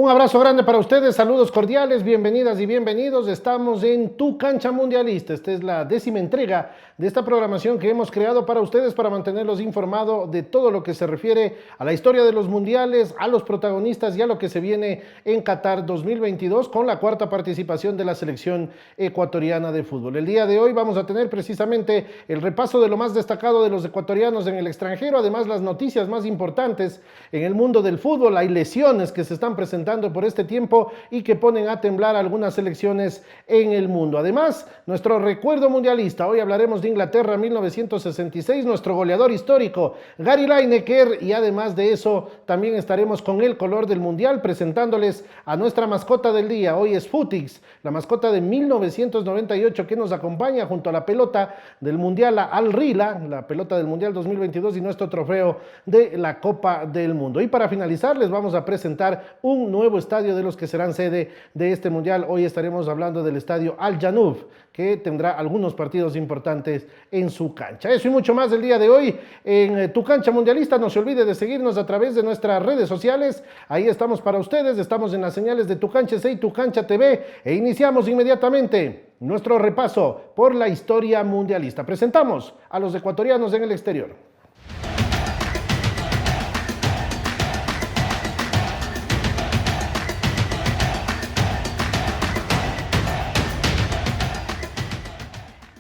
Un abrazo grande para ustedes, saludos cordiales, bienvenidas y bienvenidos. Estamos en Tu Cancha Mundialista. Esta es la 10ª entrega de esta programación que hemos creado para ustedes para mantenerlos informados de todo lo que se refiere a la historia de los mundiales, a los protagonistas y a lo que se viene en Qatar 2022 con la 4ª participación de la selección ecuatoriana de fútbol. El día de hoy vamos a tener precisamente el repaso de lo más destacado de los ecuatorianos en el extranjero, además las noticias más importantes en el mundo del fútbol. Hay lesiones que se están presentando por este tiempo y que ponen a temblar algunas selecciones en el mundo. Además, nuestro recuerdo mundialista. Hoy hablaremos de Inglaterra 1966, nuestro goleador histórico Gary Lineker, y además de eso también estaremos con el color del mundial presentándoles a nuestra mascota del día. Hoy es Futix, la mascota de 1998 que nos acompaña junto a la pelota del mundial Al Rila, la pelota del mundial 2022 y nuestro trofeo de la Copa del Mundo. Y para finalizar les vamos a presentar un nuevo estadio de los que serán sede de este mundial. Hoy estaremos hablando del estadio Al Janoub, que tendrá algunos partidos importantes en su cancha. Eso y mucho más el día de hoy en Tu Cancha Mundialista. No se olvide de seguirnos a través de nuestras redes sociales. Ahí estamos para ustedes. Estamos en las señales de Tu Cancha C y Tu Cancha TV e iniciamos inmediatamente nuestro repaso por la historia mundialista. Presentamos a los ecuatorianos en el exterior.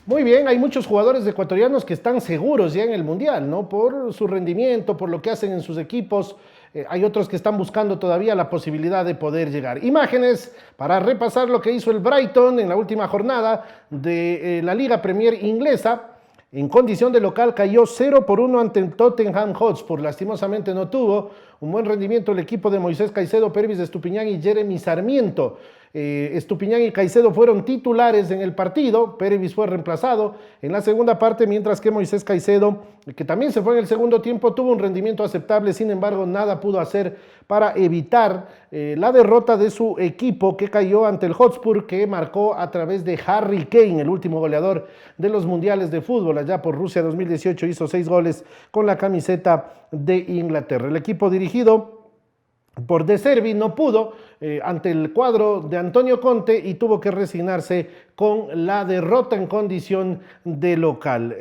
Muy bien, hay muchos jugadores ecuatorianos que están seguros ya en el Mundial, ¿no? Por su rendimiento, por lo que hacen en sus equipos. Hay otros que están buscando todavía la posibilidad de poder llegar. Imágenes para repasar lo que hizo el Brighton en la última jornada de la Liga Premier inglesa. En condición de local cayó 0-1 ante el Tottenham Hotspur. Lastimosamente no tuvo un buen rendimiento el equipo de Moisés Caicedo, Pervis Estupiñán y Jeremy Sarmiento. Estupiñán y Caicedo fueron titulares en el partido, Pervis fue reemplazado en la segunda parte, mientras que Moisés Caicedo, que también se fue en el segundo tiempo, tuvo un rendimiento aceptable. Sin embargo, nada pudo hacer para evitar la derrota de su equipo, que cayó ante el Hotspur, que marcó a través de Harry Kane, el último goleador de los mundiales de fútbol. Allá por Rusia 2018 hizo 6 goles con la camiseta de Inglaterra. El equipo dirigido por De Zerbi no pudo ante el cuadro de Antonio Conte y tuvo que resignarse con la derrota en condición de local.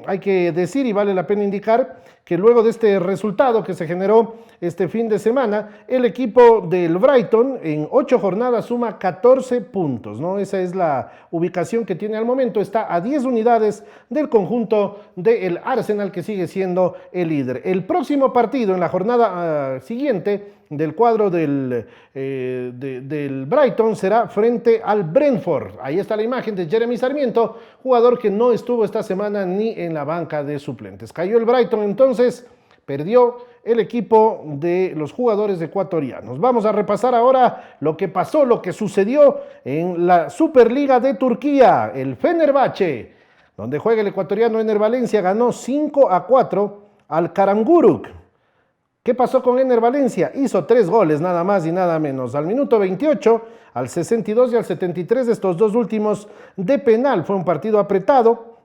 Hay que decir y vale la pena indicar que luego de este resultado que se generó este fin de semana, el equipo del Brighton en 8 jornadas suma 14 puntos, ¿no? Esa es la ubicación que tiene al momento. Está a 10 unidades del conjunto del Arsenal, que sigue siendo el líder. El próximo partido en la jornada siguiente del cuadro del Brighton será frente al Brentford. Ahí está la imagen de Jeremy Sarmiento, jugador que no estuvo esta semana ni en la banca de suplentes. Cayó el Brighton, entonces perdió el equipo de los jugadores ecuatorianos. Vamos a repasar ahora lo que pasó, lo que sucedió en la Superliga de Turquía. El Fenerbahçe, donde juega el ecuatoriano Ener Valencia, ganó 5-4 al Karagümrük. ¿Qué pasó con Ener Valencia? Hizo 3 goles, nada más y nada menos. Al minuto 28, al 62 y al 73, estos dos últimos de penal. Fue un partido apretado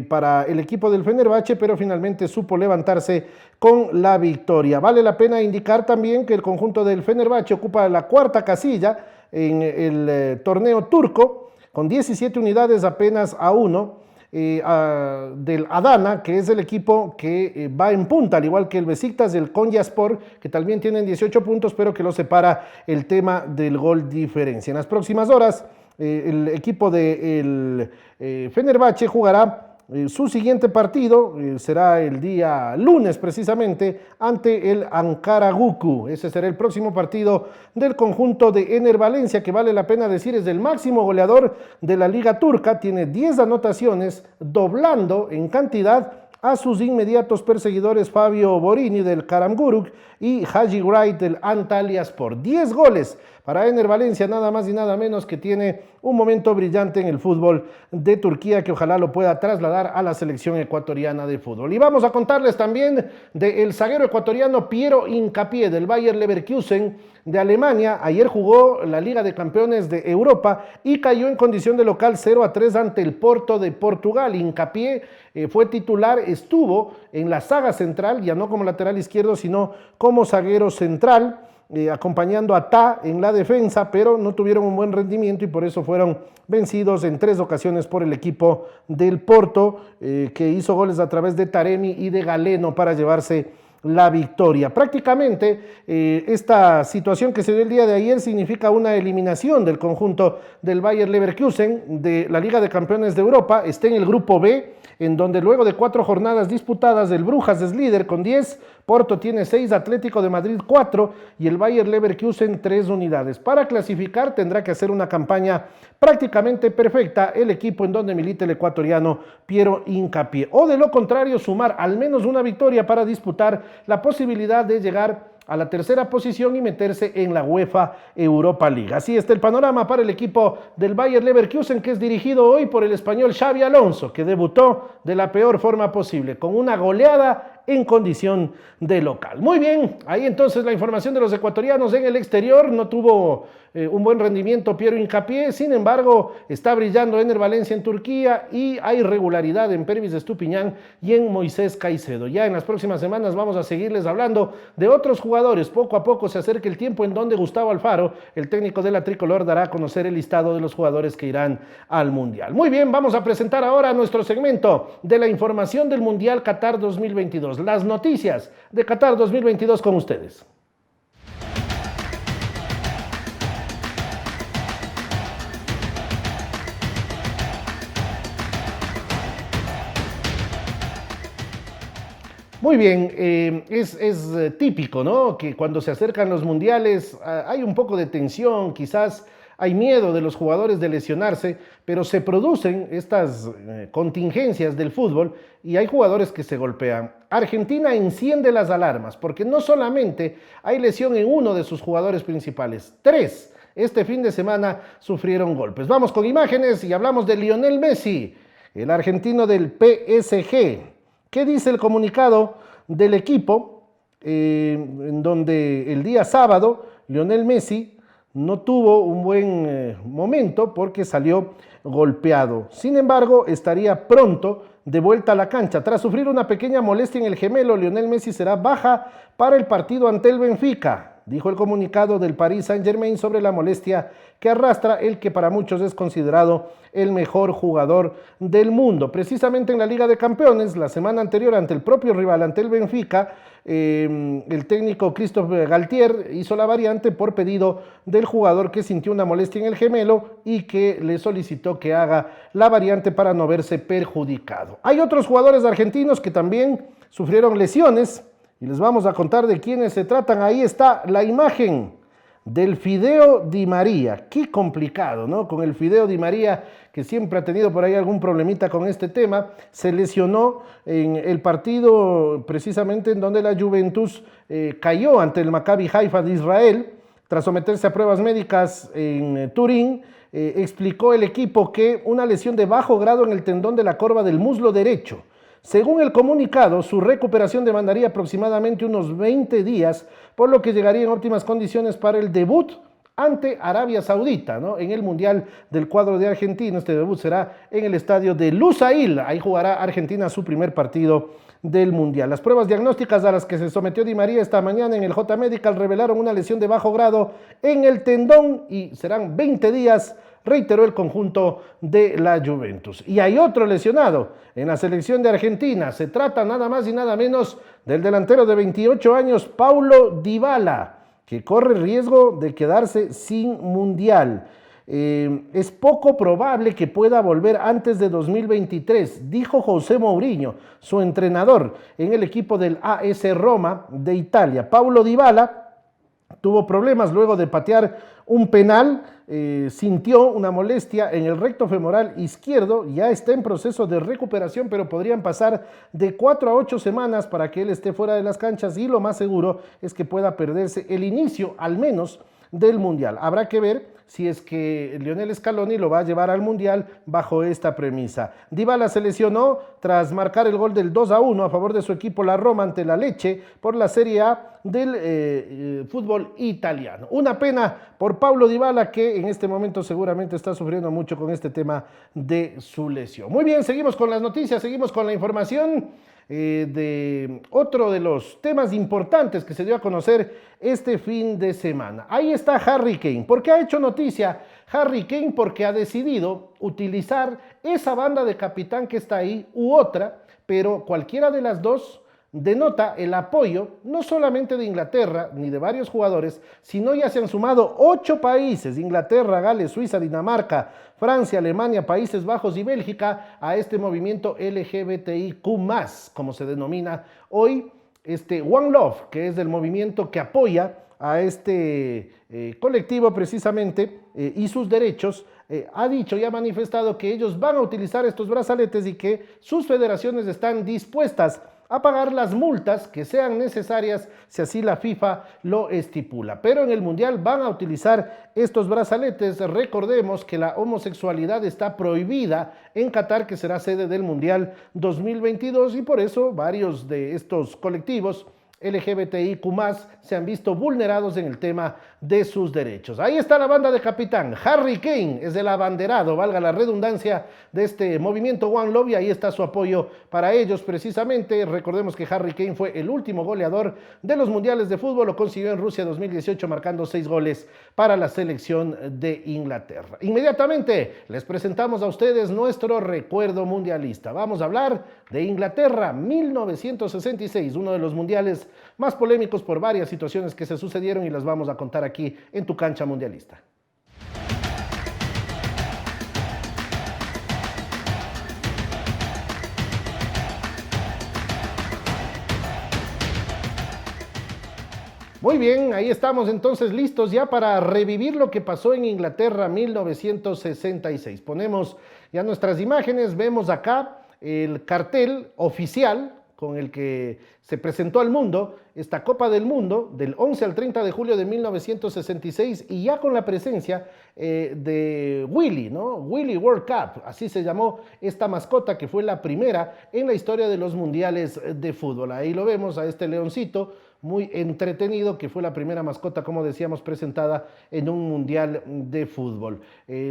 para el equipo del Fenerbahçe, pero finalmente supo levantarse con la victoria. Vale la pena indicar también que el conjunto del Fenerbahçe ocupa la 4ª casilla en el torneo turco, con 17 unidades apenas a 1. Del Adana, que es el equipo que va en punta, al igual que el Besiktas del Konyaspor, que también tienen 18 puntos, pero que lo separa el tema del gol diferencia. En las próximas horas, el equipo del Fenerbahçe jugará su siguiente partido, será el día lunes precisamente, ante el Ankaragücü. Ese será el próximo partido del conjunto de Ener Valencia, que vale la pena decir es el máximo goleador de la Liga Turca, tiene 10 anotaciones, doblando en cantidad a sus inmediatos perseguidores Fabio Borini del Karagümrük y Haji Wright del Antalyaspor. 10 goles para Ener Valencia, nada más y nada menos, que tiene un momento brillante en el fútbol de Turquía, que ojalá lo pueda trasladar a la selección ecuatoriana de fútbol. Y vamos a contarles también del zaguero ecuatoriano Piero Hincapié del Bayer Leverkusen de Alemania. Ayer jugó la Liga de Campeones de Europa y cayó en condición de local 0-3 ante el Porto de Portugal. Hincapié fue titular, estuvo en la saga central, ya no como lateral izquierdo, sino como zaguero central. acompañando a Ta en la defensa, pero no tuvieron un buen rendimiento y por eso fueron vencidos en 3 ocasiones por el equipo del Porto, que hizo goles a través de Taremi y de Galeno para llevarse la victoria. Prácticamente esta situación que se dio el día de ayer significa una eliminación del conjunto del Bayer Leverkusen de la Liga de Campeones de Europa. Está en el grupo B, en donde luego de 4 jornadas disputadas, el Brujas es líder con 10, Porto tiene 6, Atlético de Madrid 4 y el Bayer Leverkusen 3 unidades. Para clasificar tendrá que hacer una campaña prácticamente perfecta el equipo en donde milita el ecuatoriano Piero Hincapié, o de lo contrario sumar al menos una victoria para disputar la posibilidad de llegar a la tercera posición y meterse en la UEFA Europa League. Así está el panorama para el equipo del Bayer Leverkusen, que es dirigido hoy por el español Xabi Alonso, que debutó de la peor forma posible, con una goleada en condición de local. Muy bien, ahí entonces la información de los ecuatorianos en el exterior. No tuvo un buen rendimiento Piero Hincapié, sin embargo está brillando Ener Valencia en Turquía y hay regularidad en Pervis Estupiñán y en Moisés Caicedo. Ya en las próximas semanas vamos a seguirles hablando de otros jugadores. Poco a poco se acerca el tiempo en donde Gustavo Alfaro, el técnico de la tricolor, dará a conocer el listado de los jugadores que irán al Mundial. Muy bien, vamos a presentar ahora nuestro segmento de la información del Mundial Qatar 2022. Las noticias de Qatar 2022 con ustedes. Muy bien, es típico, ¿no? Que cuando se acercan los mundiales hay un poco de tensión, quizás hay miedo de los jugadores de lesionarse, pero se producen estas contingencias del fútbol y hay jugadores que se golpean. Argentina enciende las alarmas porque no solamente hay lesión en uno de sus jugadores principales, 3 este fin de semana sufrieron golpes. Vamos con imágenes y hablamos de Lionel Messi, el argentino del PSG. ¿Qué dice el comunicado del equipo? En donde el día sábado Lionel Messi no tuvo un buen momento porque salió golpeado. Sin embargo, estaría pronto de vuelta a la cancha. Tras sufrir una pequeña molestia en el gemelo, Lionel Messi será baja para el partido ante el Benfica, dijo el comunicado del Paris Saint-Germain sobre la molestia que arrastra el que para muchos es considerado el mejor jugador del mundo. Precisamente en la Liga de Campeones, la semana anterior ante el propio rival, ante el Benfica, el técnico Christophe Galtier hizo la variante por pedido del jugador que sintió una molestia en el gemelo y que le solicitó que haga la variante para no verse perjudicado. Hay otros jugadores argentinos que también sufrieron lesiones y les vamos a contar de quiénes se tratan. Ahí está la imagen del Fideo Di María. Qué complicado, ¿no? Con el Fideo Di María, que siempre ha tenido por ahí algún problemita con este tema. Se lesionó en el partido precisamente en donde la Juventus cayó ante el Maccabi Haifa de Israel. Tras someterse a pruebas médicas en Turín, explicó el equipo que una lesión de bajo grado en el tendón de la corva del muslo derecho. Según el comunicado, su recuperación demandaría aproximadamente unos 20 días, por lo que llegaría en óptimas condiciones para el debut ante Arabia Saudita, ¿no? En el Mundial del cuadro de Argentina. Este debut será en el estadio de Lusail. Ahí jugará Argentina su primer partido del Mundial. Las pruebas diagnósticas a las que se sometió Di María esta mañana en el J Medical revelaron una lesión de bajo grado en el tendón y serán 20 días, reiteró el conjunto de la Juventus. Y hay otro lesionado en la selección de Argentina. Se trata nada más y nada menos del delantero de 28 años, Paulo Dybala, que corre riesgo de quedarse sin mundial. Es poco probable que pueda volver antes de 2023, dijo José Mourinho, su entrenador en el equipo del AS Roma de Italia. Paulo Dybala tuvo problemas luego de patear un penal, sintió una molestia en el recto femoral izquierdo, ya está en proceso de recuperación, pero podrían pasar de 4 a 8 semanas para que él esté fuera de las canchas y lo más seguro es que pueda perderse el inicio, al menos, del Mundial. Habrá que ver si es que Lionel Scaloni lo va a llevar al Mundial bajo esta premisa. Dybala se lesionó tras marcar el gol del 2-1 a favor de su equipo la Roma ante la Lecce por la Serie A del fútbol italiano. Una pena por Paulo Dybala, que en este momento seguramente está sufriendo mucho con este tema de su lesión. Muy bien, seguimos con las noticias, seguimos con la información. de otro de los temas importantes que se dio a conocer este fin de semana. Ahí está Harry Kane. ¿Por qué ha hecho noticia Harry Kane? Porque ha decidido utilizar esa banda de capitán que está ahí u otra, pero cualquiera de las dos denota el apoyo no solamente de Inglaterra ni de varios jugadores, sino ya se han sumado 8 países, Inglaterra, Gales, Suiza, Dinamarca, Francia, Alemania, Países Bajos y Bélgica, a este movimiento LGBTIQ+, como se denomina hoy, One Love, que es el movimiento que apoya a este colectivo precisamente y sus derechos. Ha dicho y ha manifestado que ellos van a utilizar estos brazaletes y que sus federaciones están dispuestas a pagar las multas que sean necesarias si así la FIFA lo estipula. Pero en el Mundial van a utilizar estos brazaletes. Recordemos que la homosexualidad está prohibida en Qatar, que será sede del Mundial 2022, y por eso varios de estos colectivos LGBTIQ+, se han visto vulnerados en el tema de sus derechos. Ahí está la banda de capitán. Harry Kane es el abanderado, valga la redundancia, de este movimiento One Love, y ahí está su apoyo para ellos precisamente. Recordemos que Harry Kane fue el último goleador de los mundiales de fútbol, lo consiguió en Rusia 2018 marcando 6 goles para la selección de Inglaterra. Inmediatamente les presentamos a ustedes nuestro recuerdo mundialista. Vamos a hablar de Inglaterra 1966, uno de los mundiales más polémicos por varias situaciones que se sucedieron, y las vamos a contar aquí en Tu Cancha Mundialista. Muy bien, ahí estamos entonces listos ya para revivir lo que pasó en Inglaterra 1966. Ponemos ya nuestras imágenes, vemos acá el cartel oficial con el que se presentó al mundo esta Copa del Mundo del 11 al 30 de julio de 1966, y ya con la presencia de Willy, ¿no? Willy World Cup, así se llamó esta mascota que fue la primera en la historia de los mundiales de fútbol. Ahí lo vemos a este leoncito muy entretenido, que fue la primera mascota, como decíamos, presentada en un mundial de fútbol.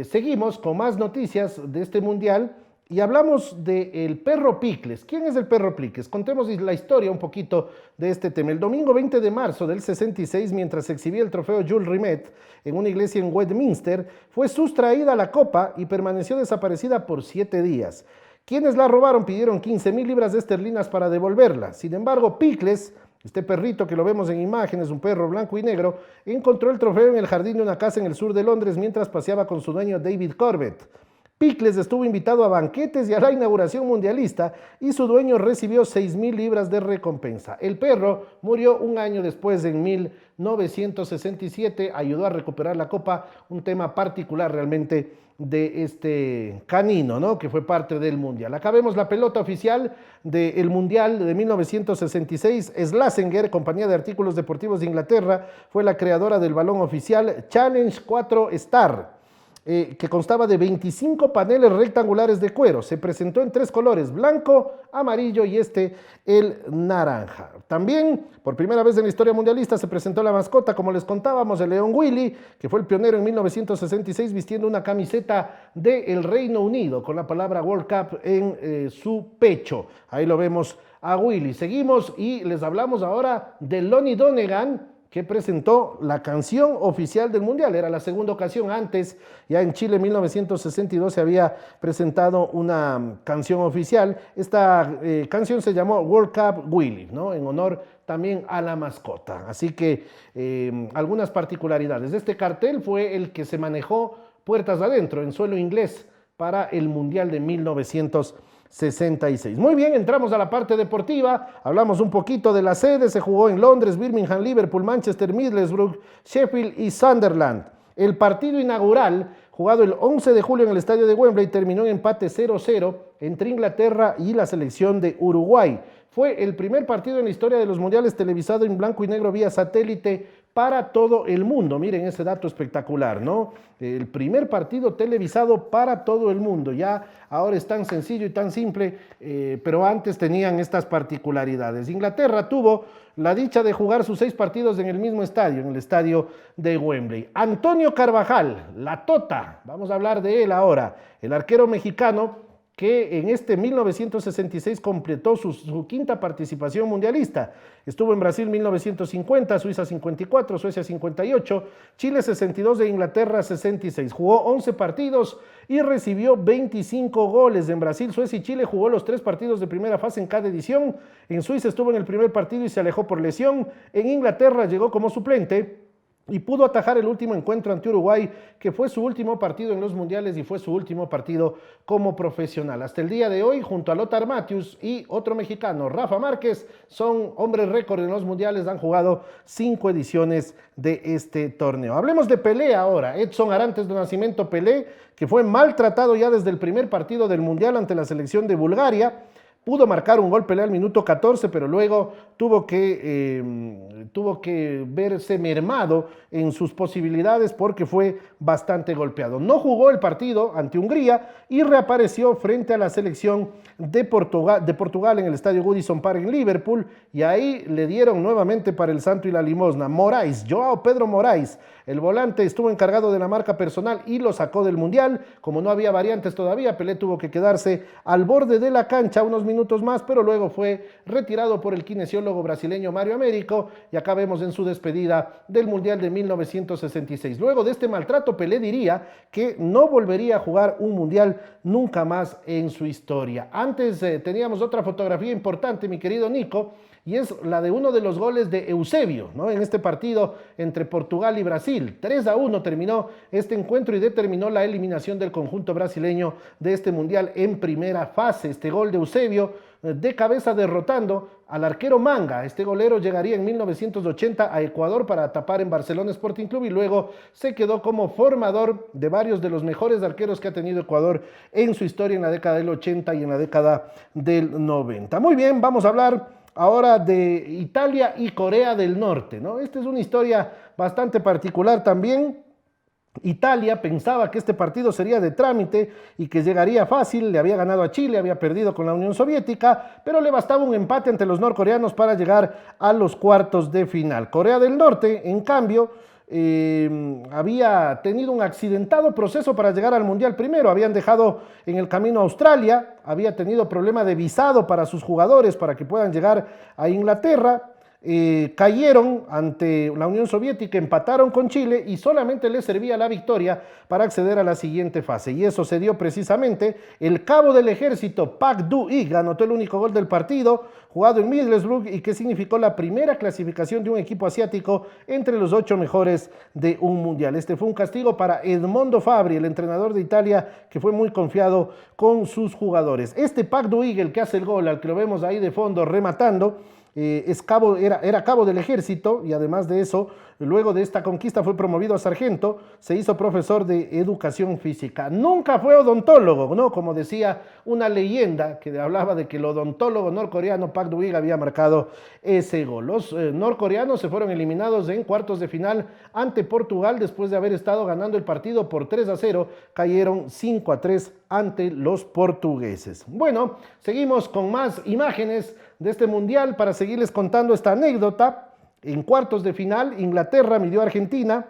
Seguimos con más noticias de este mundial. Y hablamos del perro Picles. ¿Quién es el perro Picles? Contemos la historia un poquito de este tema. El domingo 20 de marzo del 66, mientras se exhibía el trofeo Jules Rimet en una iglesia en Westminster, fue sustraída la copa y permaneció desaparecida por 7 días. Quienes la robaron pidieron 15,000 libras esterlinas para devolverla. Sin embargo, Picles, este perrito que lo vemos en imágenes, un perro blanco y negro, encontró el trofeo en el jardín de una casa en el sur de Londres mientras paseaba con su dueño David Corbett. Picles estuvo invitado a banquetes y a la inauguración mundialista, y su dueño recibió 6,000 libras de recompensa. El perro murió un año después, en 1967, ayudó a recuperar la copa, un tema particular realmente de este canino, ¿no?, que fue parte del mundial. Acá vemos la pelota oficial del mundial de 1966. Slazenger, compañía de artículos deportivos de Inglaterra, fue la creadora del balón oficial Challenge 4 Star, que constaba de 25 paneles rectangulares de cuero. Se presentó en 3 colores, blanco, amarillo y el naranja. También, por primera vez en la historia mundialista, se presentó la mascota, como les contábamos, el león Willy, que fue el pionero en 1966 vistiendo una camiseta del Reino Unido con la palabra World Cup en su pecho. Ahí lo vemos a Willy. Seguimos y les hablamos ahora de Lonnie Donegan, que presentó la canción oficial del Mundial. Era la segunda ocasión. Antes, ya en Chile en 1962 se había presentado una canción oficial. Esta canción se llamó World Cup Willy, ¿no?, en honor también a la mascota. Así que algunas particularidades. Este cartel fue el que se manejó puertas adentro, en suelo inglés, para el Mundial de 1966. Muy bien, entramos a la parte deportiva. Hablamos un poquito de la sede. Se jugó en Londres, Birmingham, Liverpool, Manchester, Middlesbrough, Sheffield y Sunderland. El partido inaugural, jugado el 11 de julio en el estadio de Wembley, terminó en empate 0-0 entre Inglaterra y la selección de Uruguay. Fue el primer partido en la historia de los mundiales televisado en blanco y negro vía satélite para todo el mundo. Miren ese dato espectacular, ¿no? El primer partido televisado para todo el mundo. Ya ahora es tan sencillo y tan simple, pero antes tenían estas particularidades. Inglaterra tuvo la dicha de jugar sus 6 partidos en el mismo estadio, en el estadio de Wembley. Antonio Carvajal, la Tota, vamos a hablar de él ahora, el arquero mexicano, que en este 1966 completó su quinta participación mundialista. Estuvo en Brasil 1950, Suiza 54, Suecia 58, Chile 62 e Inglaterra 66. Jugó 11 partidos y recibió 25 goles. En Brasil, Suecia y Chile jugó los 3 partidos de primera fase en cada edición. En Suiza estuvo en el primer partido y se alejó por lesión. En Inglaterra llegó como suplente y pudo atajar el último encuentro ante Uruguay, que fue su último partido en los mundiales y fue su último partido como profesional. Hasta el día de hoy, junto a Lothar Matthäus y otro mexicano, Rafa Márquez, son hombres récord en los mundiales, han jugado 5 ediciones de este torneo. Hablemos de Pelé ahora. Edson Arantes de Nascimento Pelé, que fue maltratado ya desde el primer partido del mundial ante la selección de Bulgaria. Pudo marcar un gol Pelé al minuto 14, pero luego tuvo que verse mermado en sus posibilidades porque fue bastante golpeado. No jugó el partido ante Hungría y reapareció frente a la selección de Portugal en el estadio Goodison Park en Liverpool, y ahí le dieron nuevamente para el santo y la limosna. Moraes, Joao Pedro Moraes, el volante, estuvo encargado de la marca personal y lo sacó del mundial. Como no había variantes todavía, Pelé tuvo que quedarse al borde de la cancha unos minutos más, pero luego fue retirado por el kinesiólogo brasileño Mario Américo, y acá vemos en su despedida del Mundial de 1966. Luego de este maltrato, Pelé diría que no volvería a jugar un Mundial nunca más en su historia. Antes teníamos otra fotografía importante, mi querido Nico, y es la de uno de los goles de Eusebio, ¿no? En este partido entre Portugal y Brasil. 3-1 terminó este encuentro y determinó la eliminación del conjunto brasileño de este mundial en primera fase. Este gol de Eusebio de cabeza derrotando al arquero Manga. Este golero llegaría en 1980 a Ecuador para tapar en Barcelona Sporting Club y luego se quedó como formador de varios de los mejores arqueros que ha tenido Ecuador en su historia en la década del 80 y en la década del 90. Muy bien, vamos a hablar ahora de Italia y Corea del Norte, ¿no? Esta es una historia bastante particular también. Italia pensaba que este partido sería de trámite y que llegaría fácil. Le había ganado a Chile, había perdido con la Unión Soviética, pero le bastaba un empate ante los norcoreanos para llegar a los cuartos de final. Corea del Norte, en cambio, había tenido un accidentado proceso para llegar al Mundial primero. Habían dejado en el camino a Australia, había tenido problema de visado para sus jugadores para que puedan llegar a Inglaterra. Cayeron ante la Unión Soviética, empataron con Chile y solamente les servía la victoria para acceder a la siguiente fase, y eso se dio precisamente. El cabo del ejército Pak Du-ik anotó el único gol del partido jugado en Middlesbrough y que significó la primera clasificación de un equipo asiático entre los 8 mejores de un mundial. Este fue un castigo para Edmondo Fabri, el entrenador de Italia, que fue muy confiado con sus jugadores. Este Pak Du-ik, el que hace el gol, al que lo vemos ahí de fondo rematando, era cabo del ejército, y además de eso, luego de esta conquista fue promovido a sargento, se hizo profesor de educación física. Nunca fue odontólogo, ¿no? Como decía una leyenda que hablaba de que el odontólogo norcoreano Pak Du-ik había marcado ese gol. Los norcoreanos se fueron eliminados en cuartos de final ante Portugal después de haber estado ganando el partido por 3-0, cayeron 5-3 ante los portugueses. Bueno, seguimos con más imágenes de este mundial para seguirles contando esta anécdota. En cuartos de final, Inglaterra midió a Argentina.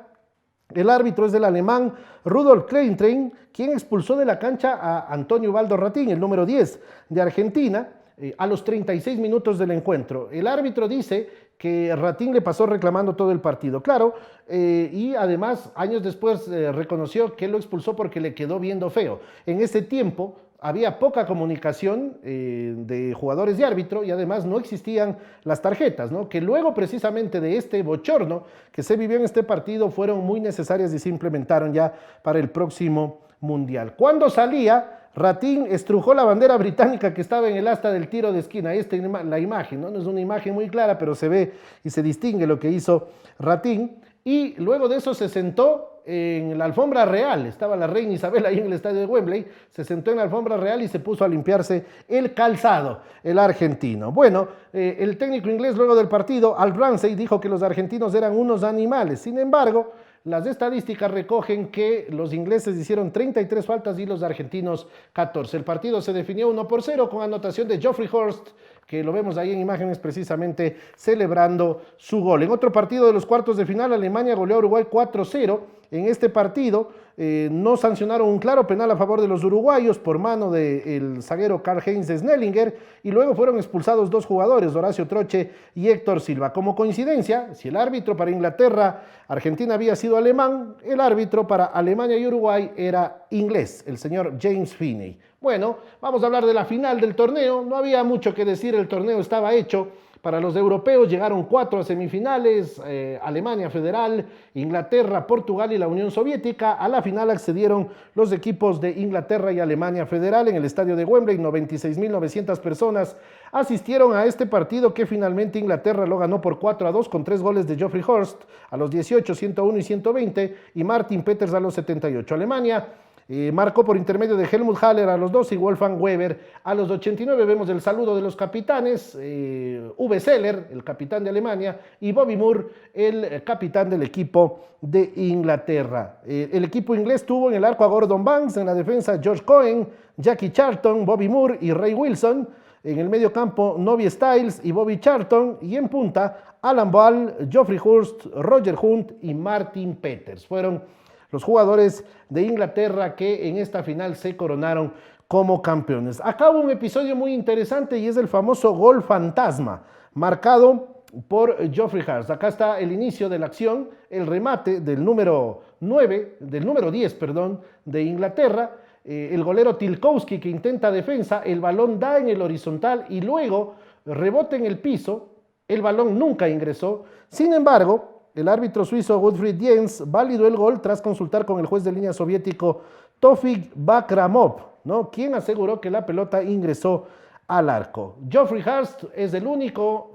El árbitro es del alemán Rudolf Kleintrein, quien expulsó de la cancha a Antonio Ubaldo Ratín, el número 10 de Argentina, a los 36 minutos del encuentro. El árbitro dice que Ratín le pasó reclamando todo el partido, claro, y además años después reconoció que lo expulsó porque le quedó viendo feo. En ese tiempo había poca comunicación de jugadores y árbitro, y además no existían las tarjetas, ¿no? Que luego precisamente de este bochorno que se vivió en este partido fueron muy necesarias y se implementaron ya para el próximo mundial. Cuando salía, Ratín estrujó la bandera británica que estaba en el asta del tiro de esquina. Esta es la imagen, ¿no? No es una imagen muy clara, pero se ve y se distingue lo que hizo Ratín. Y luego de eso se sentó en la alfombra real. Estaba la reina Isabel ahí en el estadio de Wembley. Se sentó en la alfombra real y se puso a limpiarse el calzado, el argentino. Bueno, el técnico inglés luego del partido, Al Ramsey, dijo que los argentinos eran unos animales. Sin embargo, las estadísticas recogen que los ingleses hicieron 33 faltas y los argentinos 14. El partido se definió 1-0 con anotación de Geoffrey Horst que lo vemos ahí en imágenes precisamente celebrando su gol. En otro partido de los cuartos de final, Alemania goleó a Uruguay 4-0. En este partido no sancionaron un claro penal a favor de los uruguayos por mano del zaguero Karl-Heinz Snellinger y luego fueron expulsados dos jugadores, Horacio Troche y Héctor Silva. Como coincidencia, si el árbitro para Inglaterra, Argentina había sido alemán, el árbitro para Alemania y Uruguay era inglés, el señor James Finney. Bueno, vamos a hablar de la final del torneo. No había mucho que decir, el torneo estaba hecho. Para los europeos llegaron 4 a semifinales, Alemania Federal, Inglaterra, Portugal y la Unión Soviética. A la final accedieron los equipos de Inglaterra y Alemania Federal en el estadio de Wembley. 96.900 personas asistieron a este partido que finalmente Inglaterra lo ganó por 4-2 con 3 goles de Geoffrey Hurst a los 18, 101 y 120 y Martin Peters a los 78. Alemania marcó por intermedio de Helmut Haller a los 12 y Wolfgang Weber a los 89. Vemos el saludo de los capitanes, Uwe Seeler, el capitán de Alemania, y Bobby Moore, el capitán del equipo de Inglaterra. El equipo inglés tuvo en el arco a Gordon Banks, en la defensa George Cohen, Jackie Charlton, Bobby Moore y Ray Wilson. En el medio campo, Novi Styles y Bobby Charlton. Y en punta, Alan Ball, Geoffrey Hurst, Roger Hunt y Martin Peters. Fueron los jugadores de Inglaterra que en esta final se coronaron como campeones. Acá hubo un episodio muy interesante y es el famoso gol fantasma, marcado por Geoffrey Hurst. Acá está el inicio de la acción, el remate del número 10, de Inglaterra. El golero Tilkowski que intenta defensa, el balón da en el horizontal y luego rebota en el piso, el balón nunca ingresó. Sin embargo, el árbitro suizo Gottfried Jens validó el gol tras consultar con el juez de línea soviético Tofik Bakramov, ¿no?, quien aseguró que la pelota ingresó al arco. Geoffrey Hurst es el único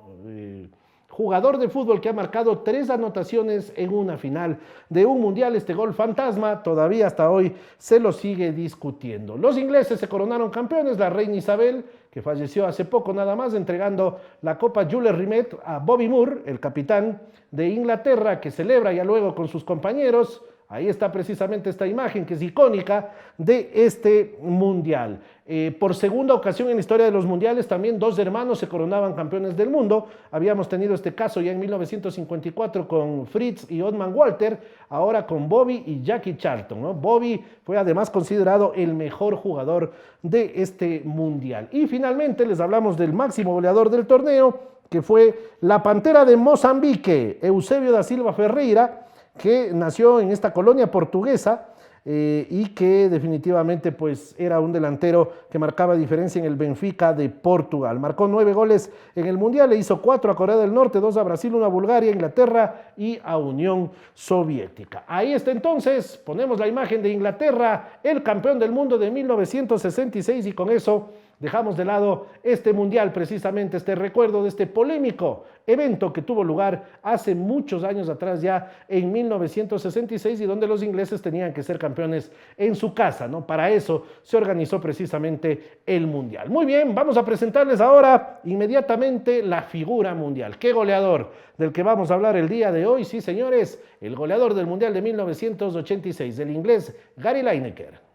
jugador de fútbol que ha marcado 3 anotaciones en una final de un mundial. Este gol fantasma todavía hasta hoy se lo sigue discutiendo. Los ingleses se coronaron campeones, la reina Isabel, que falleció hace poco nada más, entregando la Copa Jules Rimet a Bobby Moore, el capitán de Inglaterra, que celebra ya luego con sus compañeros. Ahí está precisamente esta imagen que es icónica de este mundial. Por segunda ocasión en la historia de los mundiales, también 2 hermanos se coronaban campeones del mundo. Habíamos tenido este caso ya en 1954 con Fritz y Otmar Walter, ahora con Bobby y Jackie Charlton, ¿no? Bobby fue además considerado el mejor jugador de este mundial. Y finalmente les hablamos del máximo goleador del torneo, que fue la Pantera de Mozambique, Eusebio da Silva Ferreira, que nació en esta colonia portuguesa y que definitivamente pues era un delantero que marcaba diferencia en el Benfica de Portugal. Marcó 9 goles en el Mundial, le hizo 4 a Corea del Norte, 2 a Brasil, 1 a Bulgaria, Inglaterra y a Unión Soviética. Ahí está entonces, ponemos la imagen de Inglaterra, el campeón del mundo de 1966, y con eso dejamos de lado este mundial, precisamente este recuerdo de este polémico evento que tuvo lugar hace muchos años atrás, ya en 1966, y donde los ingleses tenían que ser campeones en su casa, ¿no? Para eso se organizó precisamente el mundial. Muy bien, vamos a presentarles ahora inmediatamente la figura mundial. ¿Qué goleador del que vamos a hablar el día de hoy? Sí, señores, el goleador del mundial de 1986, el inglés Gary Lineker.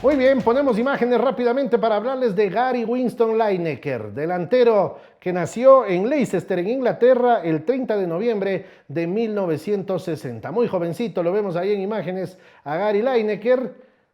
Muy bien, ponemos imágenes rápidamente para hablarles de Gary Winston Lineker, delantero que nació en Leicester, en Inglaterra, el 30 de noviembre de 1960. Muy jovencito, lo vemos ahí en imágenes a Gary Lineker,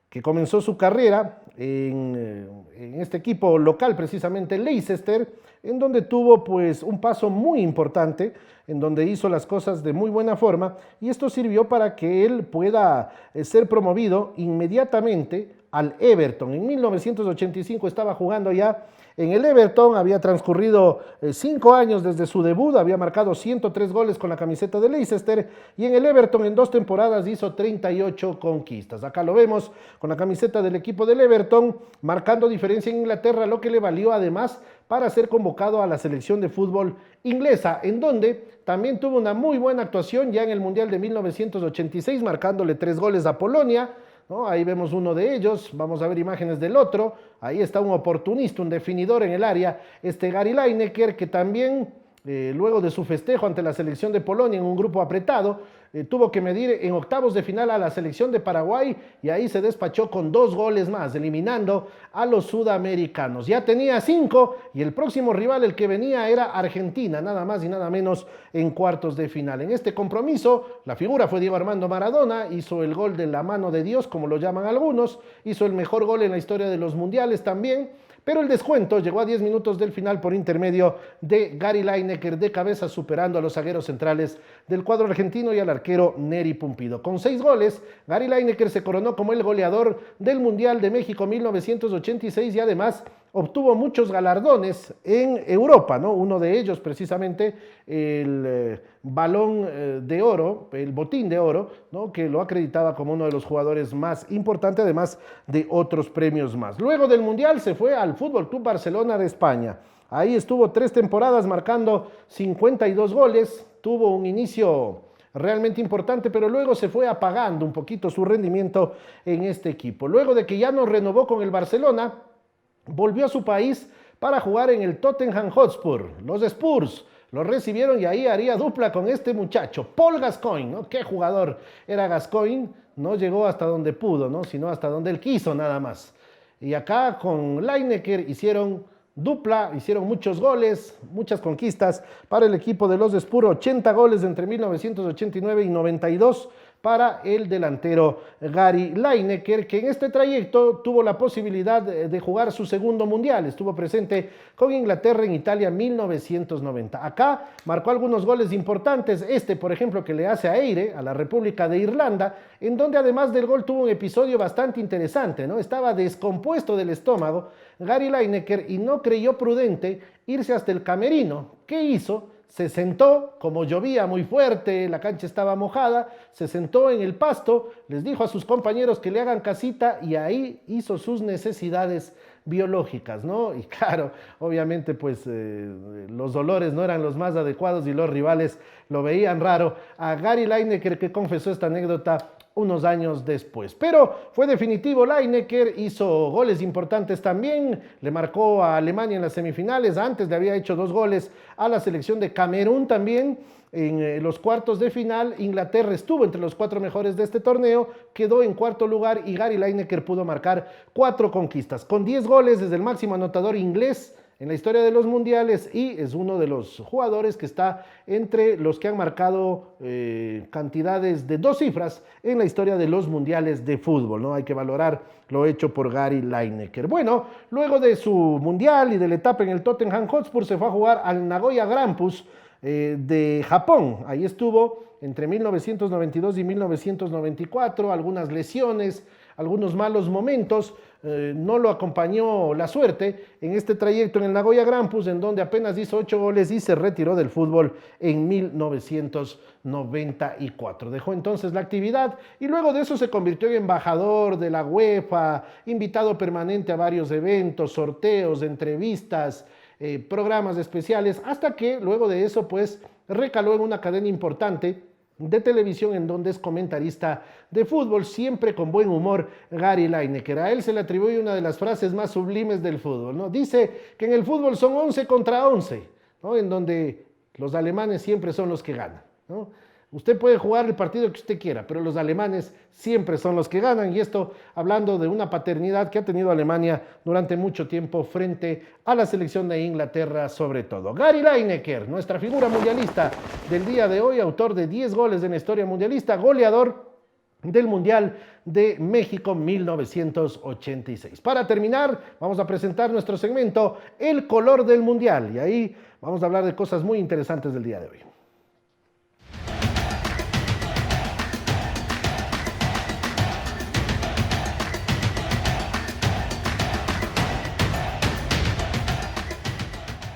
que comenzó su carrera en este equipo local, precisamente Leicester, en donde tuvo pues un paso muy importante, en donde hizo las cosas de muy buena forma, y esto sirvió para que él pueda ser promovido inmediatamente al Everton. En 1985 estaba jugando ya en el Everton, había transcurrido 5 años desde su debut, había marcado 103 goles con la camiseta de Leicester, y en el Everton en 2 temporadas hizo 38 conquistas. Acá lo vemos con la camiseta del equipo del Everton, marcando diferencia en Inglaterra, lo que le valió además para ser convocado a la selección de fútbol inglesa, en donde también tuvo una muy buena actuación ya en el Mundial de 1986, marcándole 3 goles a Polonia, ¿no? Ahí vemos uno de ellos, vamos a ver imágenes del otro. Ahí está un oportunista, un definidor en el área, Gary Lineker, que también luego de su festejo ante la selección de Polonia en un grupo apretado, tuvo que medir en octavos de final a la selección de Paraguay y ahí se despachó con 2 goles más, eliminando a los sudamericanos. Ya tenía 5 y el próximo rival, el que venía, era Argentina, nada más y nada menos, en cuartos de final. En este compromiso, la figura fue Diego Armando Maradona, hizo el gol de la mano de Dios, como lo llaman algunos, hizo el mejor gol en la historia de los mundiales también. Pero el descuento llegó a 10 minutos del final por intermedio de Gary Lineker de cabeza, superando a los zagueros centrales del cuadro argentino y al arquero Neri Pumpido. Con 6 goles, Gary Lineker se coronó como el goleador del Mundial de México 1986 y además obtuvo muchos galardones en Europa, ¿no? Uno de ellos precisamente el balón de oro, el botín de oro, ¿no? Que lo acreditaba como uno de los jugadores más importantes, además de otros premios más. Luego del Mundial se fue al Fútbol Club Barcelona de España. Ahí estuvo 3 temporadas marcando 52 goles, tuvo un inicio realmente importante, pero luego se fue apagando un poquito su rendimiento en este equipo. Luego de que ya no renovó con el Barcelona, volvió a su país para jugar en el Tottenham Hotspur. Los Spurs lo recibieron y ahí haría dupla con este muchacho, Paul Gascoigne, ¿no? Qué jugador era Gascoigne, no llegó hasta donde pudo, ¿no? Sino hasta donde él quiso nada más. Y acá con Lineker hicieron dupla, hicieron muchos goles, muchas conquistas para el equipo de los Spurs, 80 goles entre 1989 y 92 para el delantero Gary Lineker, que en este trayecto tuvo la posibilidad de jugar su segundo mundial. Estuvo presente con Inglaterra en Italia 1990. Acá marcó algunos goles importantes, por ejemplo, que le hace a Eire, a la República de Irlanda, en donde además del gol tuvo un episodio bastante interesante, ¿no? Estaba descompuesto del estómago Gary Lineker y no creyó prudente irse hasta el camerino. ¿Qué hizo? Se sentó, como llovía muy fuerte, la cancha estaba mojada, se sentó en el pasto, les dijo a sus compañeros que le hagan casita y ahí hizo sus necesidades biológicas, ¿no? Y claro, obviamente pues los dolores no eran los más adecuados y los rivales lo veían raro. A Gary Lineker, que confesó esta anécdota unos años después. Pero fue definitivo, Lineker hizo goles importantes también, le marcó a Alemania en las semifinales, antes le había hecho 2 goles a la selección de Camerún también. En los cuartos de final, Inglaterra estuvo entre los 4 mejores de este torneo, quedó en cuarto lugar y Gary Lineker pudo marcar 4 conquistas. Con 10 goles desde el máximo anotador inglés en la historia de los mundiales y es uno de los jugadores que está entre los que han marcado cantidades de 2 cifras en la historia de los mundiales de fútbol, ¿no? Hay que valorar lo hecho por Gary Lineker. Bueno, luego de su mundial y de la etapa en el Tottenham Hotspur se fue a jugar al Nagoya Grampus de Japón. Ahí estuvo entre 1992 y 1994, algunas lesiones, algunos malos momentos, no lo acompañó la suerte en este trayecto en el Nagoya Grampus, en donde apenas hizo 8 goles y se retiró del fútbol en 1994. Dejó entonces la actividad y luego de eso se convirtió en embajador de la UEFA, invitado permanente a varios eventos, sorteos, entrevistas, programas especiales, hasta que luego de eso pues recaló en una cadena importante de televisión en donde es comentarista de fútbol, siempre con buen humor Gary Lineker. A él se le atribuye una de las frases más sublimes del fútbol, ¿no? Dice que en el fútbol son 11 contra 11, ¿no? En donde los alemanes siempre son los que ganan, ¿no? Usted puede jugar el partido que usted quiera, pero los alemanes siempre son los que ganan, y esto hablando de una paternidad que ha tenido Alemania durante mucho tiempo frente a la selección de Inglaterra sobre todo. Gary Lineker, nuestra figura mundialista del día de hoy, autor de 10 goles en la historia mundialista, goleador del Mundial de México 1986. Para terminar, vamos a presentar nuestro segmento El color del Mundial, y ahí vamos a hablar de cosas muy interesantes del día de hoy.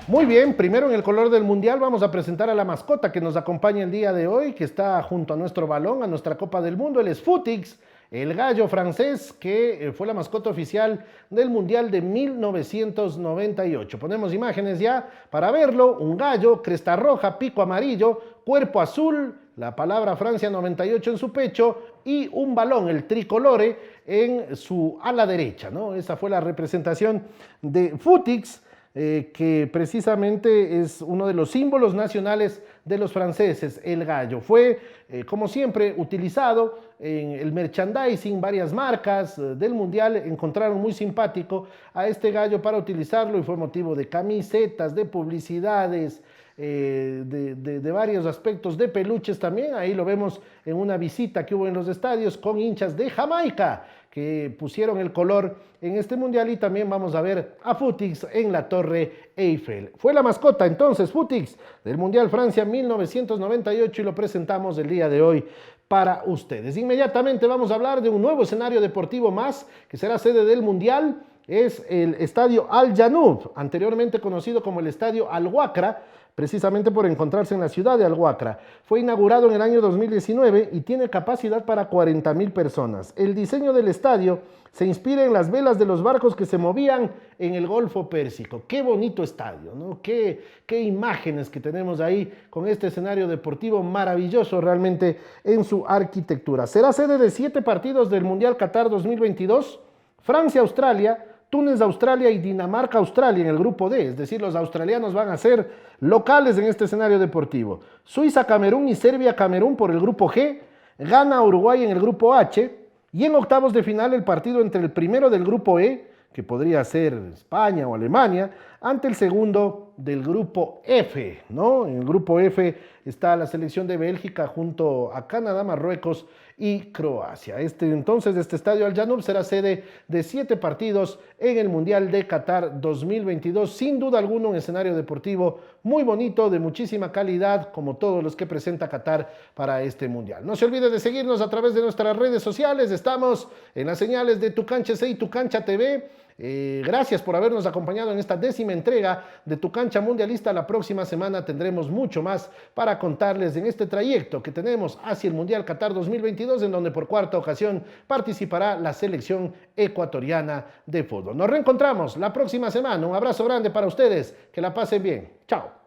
Muy bien, primero en el color del mundial vamos a presentar a la mascota que nos acompaña el día de hoy, que está junto a nuestro balón, a nuestra Copa del Mundo. Él es Futix, el gallo francés que fue la mascota oficial del Mundial de 1998. Ponemos imágenes ya para verlo: un gallo, cresta roja, pico amarillo, cuerpo azul, la palabra Francia 98 en su pecho y un balón, el tricolore, en su ala derecha, ¿no? Esa fue la representación de Futix. que precisamente es uno de los símbolos nacionales de los franceses, el gallo. Fue, como siempre, utilizado en el merchandising, varias marcas del Mundial encontraron muy simpático a este gallo para utilizarlo y fue motivo de camisetas, de publicidades, de varios aspectos, de peluches también. Ahí lo vemos en una visita que hubo en los estadios con hinchas de Jamaica que pusieron el color en este mundial, y también vamos a ver a Futix en la Torre Eiffel. Fue la mascota entonces Futix del Mundial Francia 1998 y lo presentamos el día de hoy para ustedes. Inmediatamente vamos a hablar de un nuevo escenario deportivo más que será sede del Mundial. Es el Estadio Al Janoub, anteriormente conocido como el Estadio Al Wakra, precisamente por encontrarse en la ciudad de Al Wakra. Fue inaugurado en el año 2019 y tiene capacidad para 40.000 personas. El diseño del estadio se inspira en las velas de los barcos que se movían en el Golfo Pérsico. Qué bonito estadio, ¿no? Qué imágenes que tenemos ahí con este escenario deportivo maravilloso realmente en su arquitectura. Será sede de 7 partidos del Mundial Qatar 2022, Francia-Australia, Túnez-Australia y Dinamarca-Australia en el grupo D, es decir, los australianos van a ser locales en este escenario deportivo. Suiza-Camerún y Serbia-Camerún por el grupo G, Ghana-Uruguay en el grupo H, y en octavos de final el partido entre el primero del grupo E, que podría ser España o Alemania, ante el segundo del grupo F, ¿no? En el grupo F está la selección de Bélgica junto a Canadá, Marruecos y Croacia. Entonces, este estadio Al Janoub será sede de 7 partidos en el Mundial de Qatar 2022. Sin duda alguna, un escenario deportivo muy bonito, de muchísima calidad, como todos los que presenta Qatar para este Mundial. No se olvide de seguirnos a través de nuestras redes sociales. Estamos en las señales de Tu Cancha C y Tu Cancha TV. Gracias por habernos acompañado en esta 10ª entrega de Tu Cancha Mundialista. La próxima semana tendremos mucho más para contarles en este trayecto que tenemos hacia el Mundial Qatar 2022, en donde por 4ª ocasión participará la selección ecuatoriana de fútbol. Nos reencontramos la próxima semana. Un abrazo grande para ustedes. Que la pasen bien. Chao.